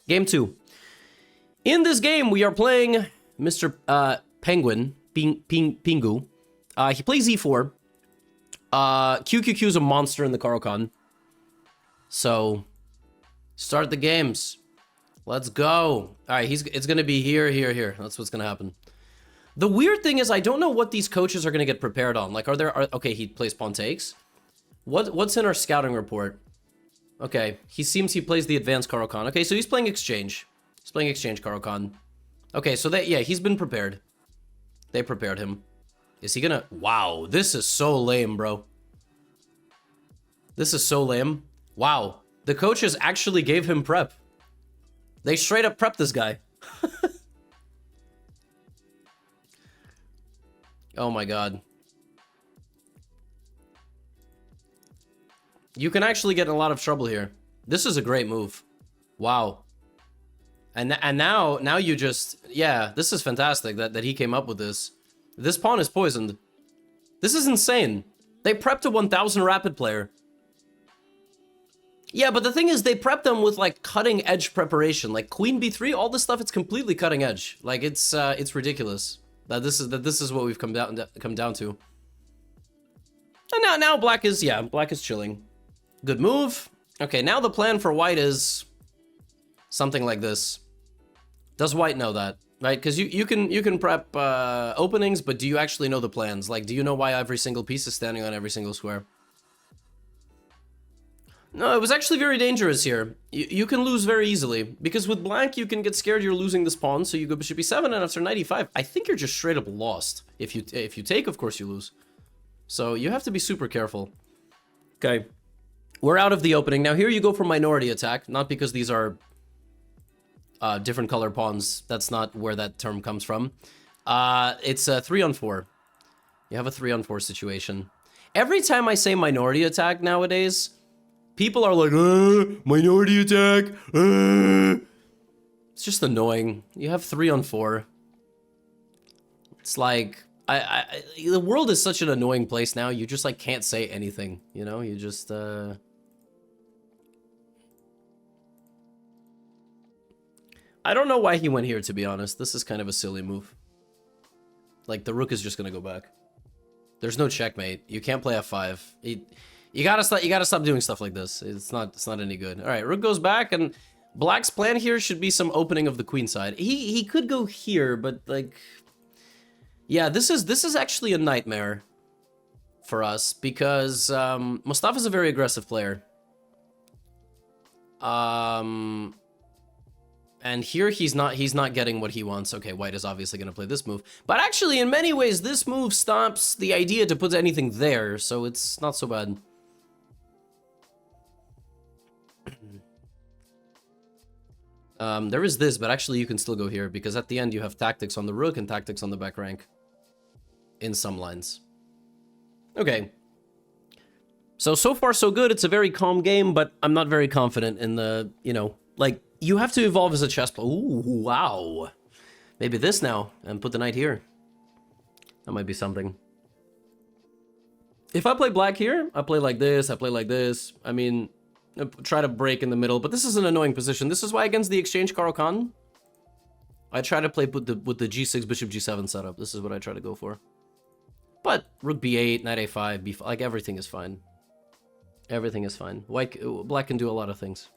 Game 2. In this game, we are playing Mr. Penguin, Pingu. He plays e4. QQQ is a monster in the Caro-Kann. So, start the games. Let's go. All right, it's going to be here. That's what's going to happen. The weird thing is I don't know what these coaches are going to get prepared on. Like, okay, he plays pawn takes. What's in our scouting report? Okay, he plays the advanced Caro-Kann. Okay, so he's playing exchange. He's playing exchange Caro-Kann. Okay, so yeah, he's been prepared. They prepared him. Is he gonna... Wow, this is so lame, bro. This is so lame. Wow, the coaches actually gave him prep. They straight up prepped this guy. Oh my god. You can actually get in a lot of trouble here. This is a great move. Wow. And now you just... Yeah, this is fantastic that he came up with this. This pawn is poisoned. This is insane. They prepped a 1000 rapid player. Yeah, but the thing is, they prepped them with, like, cutting-edge preparation. Like, queen b3, all this stuff, it's completely cutting-edge. Like, it's ridiculous. That this is what we've come down to. And now black is chilling. Good move. Okay, now the plan for white is something like this. Does white know that? Right? Because you can prep openings, but do you actually know the plans? Like, do you know why every single piece is standing on every single square? No, it was actually very dangerous here. You can lose very easily. Because with black, you can get scared you're losing this pawn, so you go bishop b7, and after knight e5, I think you're just straight up lost. If you take, of course you lose. So you have to be super careful. Okay. We're out of the opening. Now here you go for minority attack, not because these are different color pawns. That's not where that term comes from. It's a 3-on-4. You have a 3-on-4 situation. Every time I say minority attack nowadays, people are like, minority attack. It's just annoying. You have 3-on-4. It's like, the world is such an annoying place now. You just like can't say anything, you know? You just, I don't know why he went here, to be honest. This is kind of a silly move. Like, the rook is just gonna go back. There's no checkmate. You can't play f5. You gotta stop doing stuff like this. It's not any good. All right, rook goes back, and black's plan here should be some opening of the queen side. He could go here, but like, yeah, this is actually a nightmare for us because Mustafa's a very aggressive player. And here he's not getting what he wants. Okay, white is obviously going to play this move. But actually, in many ways, this move stops the idea to put anything there, so it's not so bad. There is this, but actually you can still go here, because at the end you have tactics on the rook and tactics on the back rank. In some lines. Okay. So far so good. It's a very calm game, but I'm not very confident in the, you know, like, you have to evolve as a chess player. Ooh, wow. Maybe this now, and put the knight here. That might be something. If I play black here, I play like this, I play like this. I mean, try to break in the middle, but this is an annoying position. This is why against the exchange Caro-Kann, I try to play with the g6, bishop g7 setup. This is what I try to go for. But rook b8, knight a5, b5, like everything is fine. Everything is fine. Black can do a lot of things.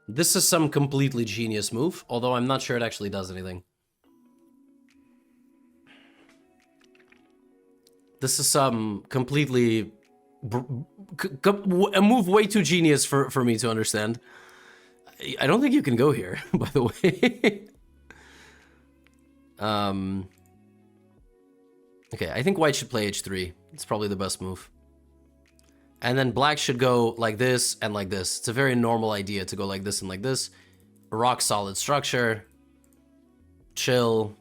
This is some completely genius move, although I'm not sure it actually does anything. This is some completely... a move way too genius for me to understand. I don't think you can go here, by the way. Okay, I think white should play h3. It's probably the best move. And then black should go like this and like this. It's a very normal idea to go like this and like this. Rock solid structure. Chill.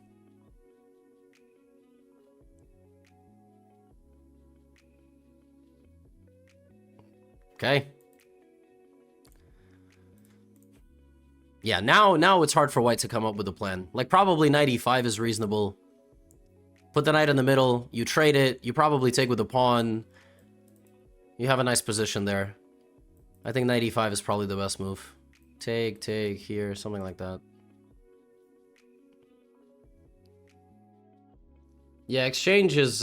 Okay. Yeah, now it's hard for white to come up with a plan. Like, probably knight e5 is reasonable. Put the knight in the middle, you trade it, you probably take with the pawn. You have a nice position there. I think knight e5 is probably the best move. Take here, something like that. Yeah, exchange is,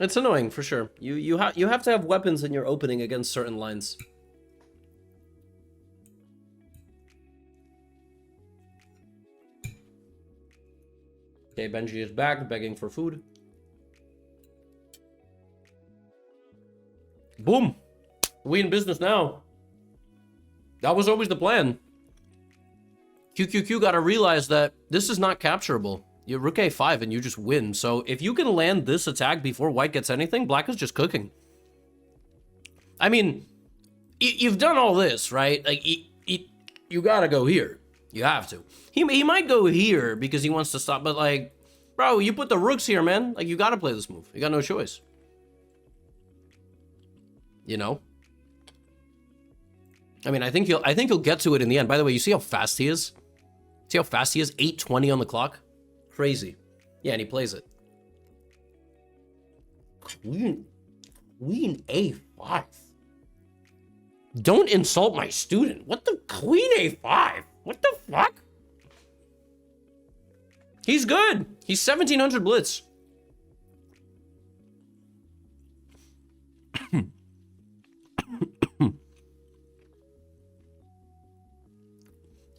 it's annoying, for sure. You have to have weapons in your opening against certain lines. Okay, Benji is back, begging for food. Boom! We in business now. That was always the plan. QQQ gotta realize that this is not capturable. You rook a5 and you just win. So if you can land this attack before white gets anything, black is just cooking. I mean, you've done all this, right? Like, you gotta go here. You have to. He might go here because he wants to stop, but like, bro, you put the rooks here, man. Like, you gotta play this move. You got no choice. You know? I mean, I think he'll get to it in the end. By the way, you see how fast he is? See how fast he is? 8:20 on the clock? Crazy. Yeah, and he plays it. Queen a5. Don't insult my student. What the? Queen a5? What the fuck? He's good. He's 1700 blitz.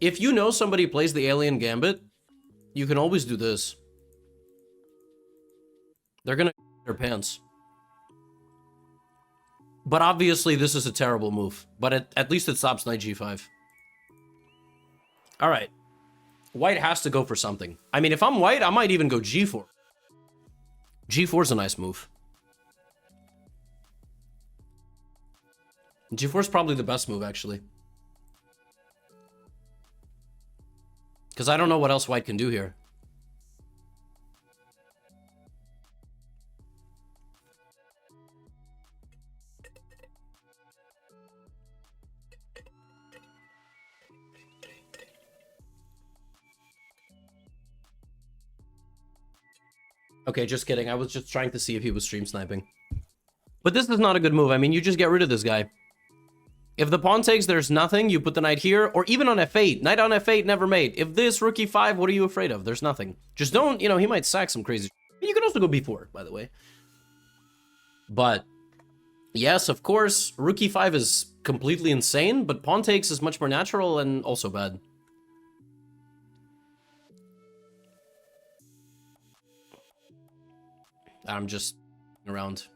If you know somebody plays the Alien Gambit, you can always do this. They're gonna their pants. But obviously this is a terrible move. But at least it stops knight g5. Alright. White has to go for something. I mean, if I'm white, I might even go g4. g4 is a nice move. g4 is probably the best move, actually. Because I don't know what else white can do here. Okay, just kidding. I was just trying to see if he was stream sniping. But this is not a good move. I mean, you just get rid of this guy. If the pawn takes, there's nothing. You put the knight here, or even on f8. Knight on f8, never made. If this, rook e5, what are you afraid of? There's nothing. Just don't, you know, he might sack some crazy... You can also go b4, by the way. But, yes, of course, rook e5 is completely insane, but pawn takes is much more natural and also bad. I'm just around.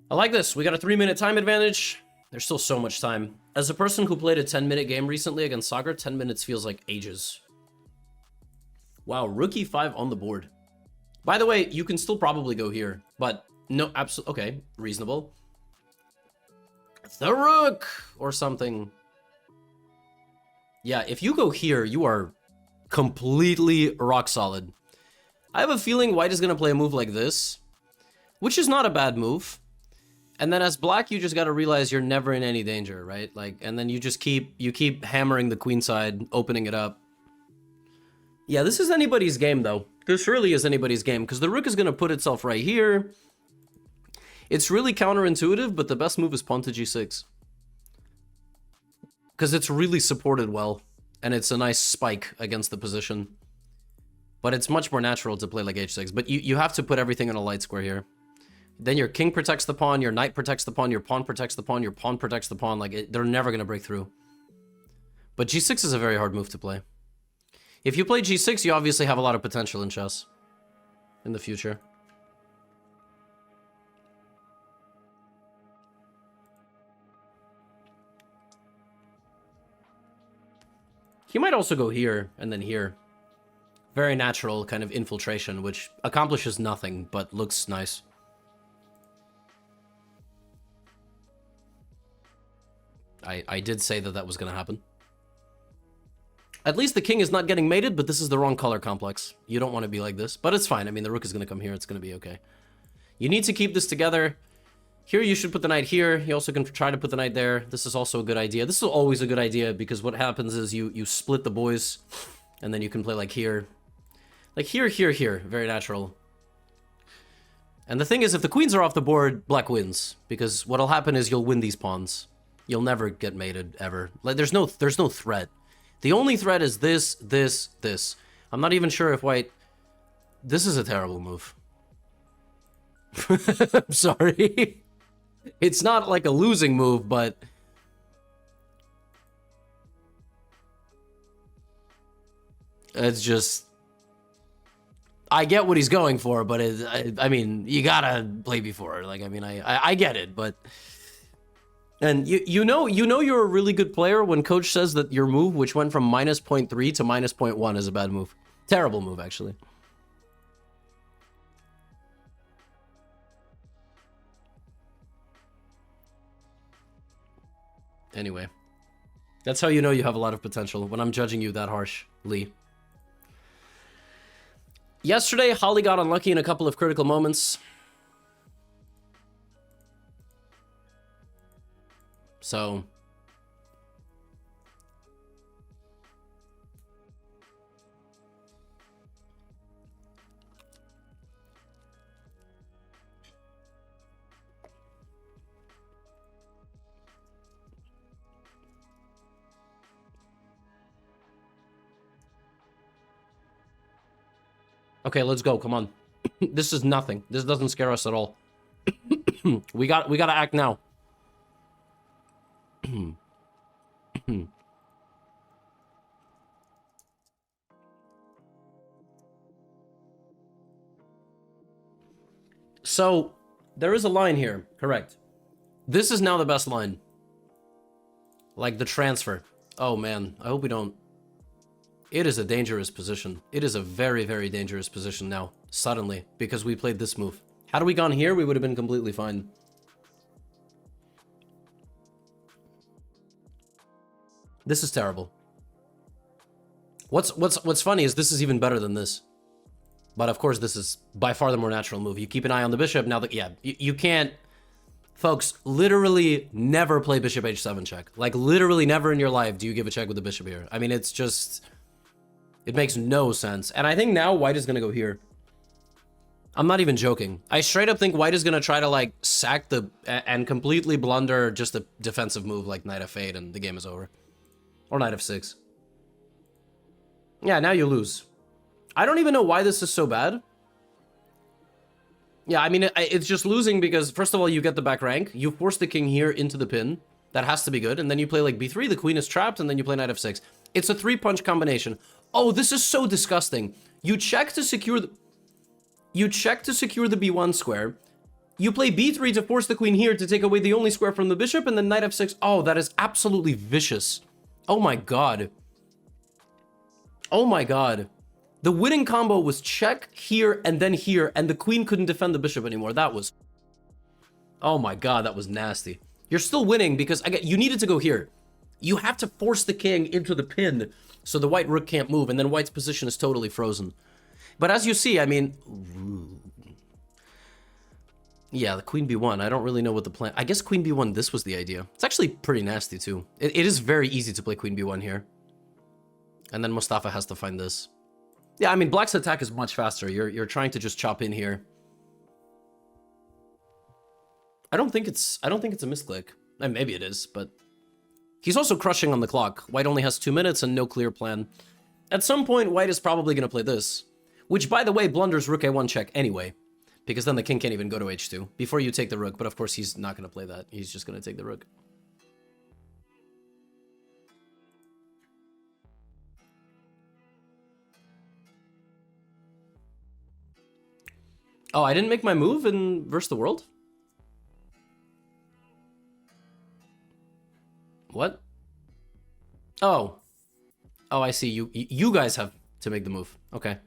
I like this. We got a 3-minute time advantage. There's still so much time. As a person who played a 10-minute game recently against Sagar, 10 minutes feels like ages. Wow, rook e5 on the board. By the way, you can still probably go here, but no, absolutely, okay, reasonable. The rook or something. Yeah, if you go here, you are completely rock solid. I have a feeling white is going to play a move like this, which is not a bad move. And then as black, you just got to realize you're never in any danger, right? Like, and then you just keep hammering the queen side, opening it up. Yeah, this is anybody's game, though. This really is anybody's game, because the rook is going to put itself right here. It's really counterintuitive, but the best move is pawn to g6. Because it's really supported well, and it's a nice spike against the position. But it's much more natural to play like h6. But you have to put everything in a light square here. Then your king protects the pawn, your knight protects the pawn, your pawn protects the pawn, your pawn protects the pawn. Like, they're never going to break through. But g6 is a very hard move to play. If you play g6, you obviously have a lot of potential in chess in the future. He might also go here and then here. Very natural kind of infiltration, which accomplishes nothing, but looks nice. I did say that that was going to happen. At least the king is not getting mated, but this is the wrong color complex. You don't want to be like this, but it's fine. I mean, the rook is going to come here. It's going to be okay. You need to keep this together. Here, you should put the knight here. You also can try to put the knight there. This is also a good idea. This is always a good idea because what happens is you split the boys, and then you can play like here. Like here, here, here. Very natural. And the thing is, if the queens are off the board, black wins. Because what'll happen is you'll win these pawns. You'll never get mated, ever. Like, there's no threat. The only threat is this, this, this. I'm not even sure if white... This is a terrible move. I'm sorry. It's not like a losing move, but... It's just... I get what he's going for, but I mean, you gotta play before. Like, I mean, I get it, but... And you know you're a really good player when coach says that your move, which went from -0.3 to -0.1, is a bad move. Terrible move, actually. Anyway, that's how you know you have a lot of potential, when I'm judging you that harshly. Yesterday, Holly got unlucky in a couple of critical moments. So... Okay, let's go. Come on. This is nothing. This doesn't scare us at all. we gotta act now. So, there is a line here. Correct. This is now the best line. Like the transfer. Oh man, I hope we don't... It is a dangerous position. It is a very, very dangerous position now, suddenly, because we played this move. Had we gone here, we would have been completely fine. This is terrible. What's funny is this is even better than this. But of course, this is by far the more natural move. You keep an eye on the bishop. Now that, yeah, you can't... Folks, literally never play bishop h7 check. Like, literally never in your life do you give a check with the bishop here. I mean, it's just... It makes no sense. And I think now white is going to go here. I'm not even joking. I straight up think white is going to try to, like, sack the... and completely blunder just a defensive move like knight f8 and the game is over. Or knight f6. Yeah, now you lose. I don't even know why this is so bad. Yeah, I mean, it's just losing because, first of all, you get the back rank. You force the king here into the pin. That has to be good. And then you play, like, b3, the queen is trapped, and then you play knight f6. It's a three-punch combination. Oh, this is so disgusting. You check to secure the... You check to secure the b1 square. You play b3 to force the queen here to take away the only square from the bishop, and then knight f6. Oh, that is absolutely vicious. Oh my god. Oh my god. The winning combo was check, here, and the queen couldn't defend the bishop anymore. That was... Oh my god, that was nasty. You're still winning because, again, you needed to go here. You have to force the king into the pin so the white rook can't move, and then white's position is totally frozen. But as you see, I mean... Yeah, the queen b1. I don't really know what the plan... I guess queen b1, this was the idea. It's actually pretty nasty, too. It is very easy to play queen b1 here. And then Mustafa has to find this. Yeah, I mean, black's attack is much faster. You're trying to just chop in here. I don't think it's a misclick. Maybe it is, but... He's also crushing on the clock. White only has 2 minutes and no clear plan. At some point, white is probably going to play this. Which, by the way, blunders rook a1 check anyway. Because then the king can't even go to h2 before you take the rook. But of course, he's not going to play that. He's just going to take the rook. Oh, I didn't make my move in Versus the World? What? Oh. Oh, I see. You guys have to make the move. Okay.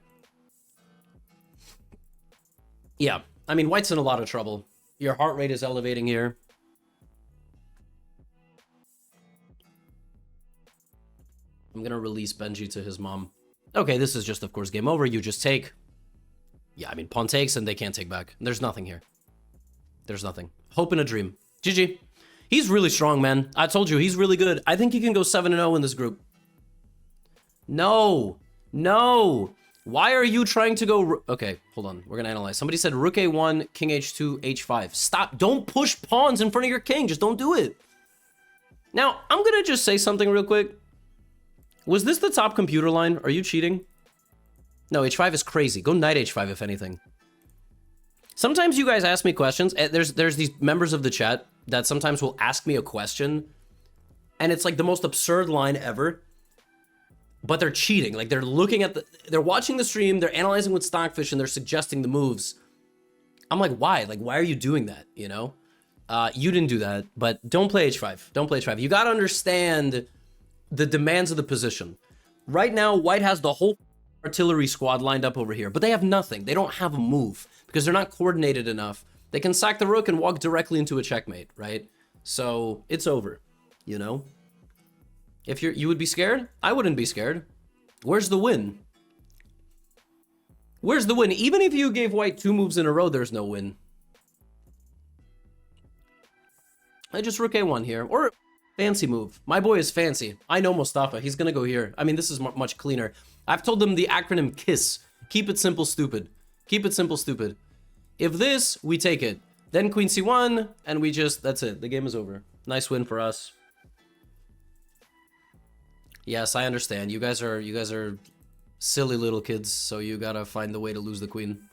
Yeah. I mean, white's in a lot of trouble. Your heart rate is elevating here. I'm gonna release Benji to his mom. Okay, this is just, of course, game over. You just take. Yeah, I mean, pawn takes and they can't take back. There's nothing here. There's nothing. Hope in a dream. GG. He's really strong, man. I told you, he's really good. I think he can go 7-0 in this group. No. No. Why are you trying to go... Okay, hold on. We're going to analyze. Somebody said rook a1, king h2, h5. Stop. Don't push pawns in front of your king. Just don't do it. Now, I'm going to just say something real quick. Was this the top computer line? Are you cheating? No, h5 is crazy. Go knight h5 if anything. Sometimes you guys ask me questions. There's these members of the chat that sometimes will ask me a question, and it's like the most absurd line ever. But they're cheating. Like they're looking at they're watching the stream, they're analyzing with Stockfish, and they're suggesting the moves. I'm like, why? Like, why are you doing that? You know? You didn't do that, but don't play h5. Don't play h5. You gotta understand the demands of the position. Right now, White has the whole artillery squad lined up over here, but they have nothing. They don't have a move because they're not coordinated enough. They can sack the rook and walk directly into a checkmate, right? So it's over, you know? If you would be scared, I wouldn't be scared. Where's the win? Where's the win? Even if you gave White 2 moves in a row, there's no win. I just rook a1 here, or fancy move. My boy is fancy. I know Mustafa. He's gonna go here. I mean, this is much cleaner. I've told them the acronym KISS. Keep it simple, stupid. Keep it simple, stupid. If this, we take it. Then queen c1, and we just, that's it. The game is over. Nice win for us. Yes, I understand. You guys are silly little kids, so you gotta find the way to lose the queen.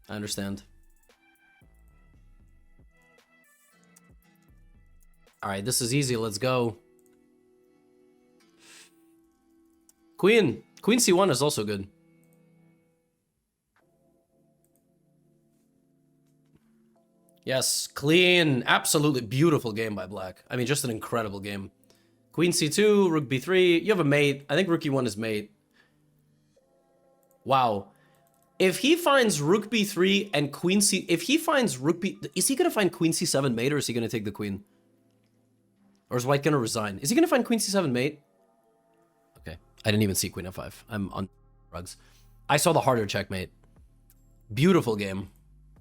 I understand. Alright, this is easy. Let's go. Queen. Queen c1 is also good. Yes, clean. Absolutely beautiful game by Black. I mean, just an incredible game. Queen c2, rook b3. You have a mate. I think rook e1 is mate. Wow. If he finds rook b3 and queen c... If he finds rook b... Is he going to find queen c7 mate, or is he going to take the queen? Or is White going to resign? Is he going to find queen c7 mate? Okay. I didn't even see queen f5. I'm on drugs. I saw the harder checkmate. Beautiful game.